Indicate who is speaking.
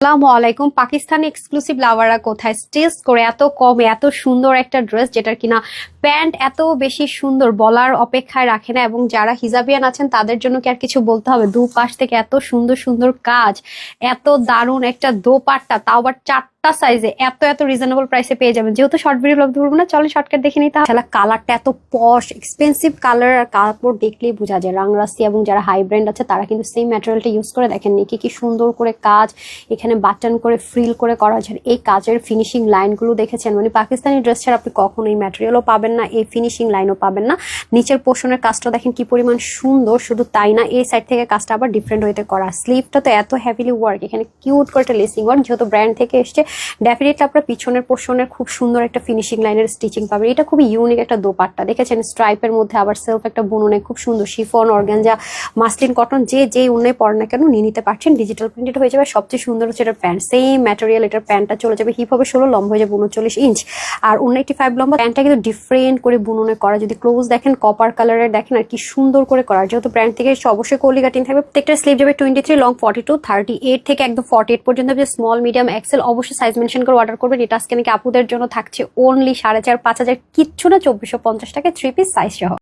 Speaker 1: আসসালামু আলাইকুম। পাকিস্তানি এক্সক্লুসিভ লাভাররা কোথায় স্টেজ করে এত কমে এত সুন্দর একটা ড্রেস, যেটার কিনা প্যান্ট এত বেশি সুন্দর বলার অপেক্ষায় রাখে না। এবং যারা হিজাবিয়ান আছেন তাদের জন্য কি আর কিছু বলতে হবে? দুপাশ থেকে এত সুন্দর সুন্দর কাজ, এত দারুণ একটা দোপাট্টা, তাও আবার চারটা সাইজে এত এত রিজনেবল প্রাইসে পেয়ে যাবেন। যেহেতু শর্ট ভিডিও ব্লগ ধরবো না, চলে শর্টকাট দেখে নিতে হবে। কালারটা এত পশ এক্সপেন্সিভ কালার, আর কাপড় দেখলেই বোঝা যায় রাংরাসি। এবং যারা হাই ব্র্যান্ড আছে তারা কিন্তু সেম ম্যাটেরিয়ালটা ইউজ করে। দেখেন নাকি কি সুন্দর করে কাজ, এখানে বাটন করে ফ্রিল করে করা যায়। এই কাজের ফিনিশিং লাইনগুলো দেখেছেন, মানে পাকিস্তানি ড্রেস ছাড়া আপনি কখনো এই ম্যাটেরিয়ালও পাবেন না, এই ফিনিশিং লাইনও পাবেন না। নিচের পোর্শনের কাজটা দেখেন কি পরিমাণ সুন্দর। শুধু তাই না, এই সাইড থেকে কাজটা আবার ডিফারেন্ট হইতে করা। স্লিভটা তো এত হেভিলি ওয়ার্ক, এখানে কিউট করে একটা লেসিং ওয়ার্ক। যেহেতু ব্র্যান্ড থেকে এসছে, ডেফিনেটলি আপনার পিছনের পোর্শনের খুব সুন্দর একটা ফিনিশিং লাইনের স্টিচিং পাবেন। এটা খুবই ইউনিক একটা দোপাট্টা, দেখেছেন স্ট্রাইপের মধ্যে আবার সেলফ একটা বুননে, খুব সুন্দর শিফন, অর্গানজা, মাসলিন, কটন, যে উন্নয় পড়েন না কেন নিয়ে নিতে পারছেন। ডিজিটাল প্রিন্টেড হয়ে যাবে। সবচেয়ে সুন্দর হচ্ছে এটার প্যান্ট, সেম ম্যাটেরিয়াল। এটার প্যান্টটা চলে যাবে হিপ হবে 16, লম্বা হয়ে যাবে 39 ইঞ্চ, আর 185 লম্বা। প্যান্টটা কিন্তু ডিফারেন্ট করে বুননে করা। যদি ক্লোজ দেখেন কপার কালারের দেখেন, আর কি সুন্দর করে করা। যেহেতু ব্র্যান্ড থেকে অবশ্যই কোলি কাটিং থাকবে। প্রত্যেকটা স্লিভ যাবে 23, লং 42, 38 থেকে একদম 48 পর্যন্ত। স্মল, মিডিয়াম, এক্সেল অবশ্যই সাইজ মেনশন করে অর্ডার করবেন। এটা আজকে নাকি আপুদের জন্য থাকছে অনলি 4,500, 5,000 কিচ্ছু না, 2450 টাকা 3 পিস সাইজ সহ।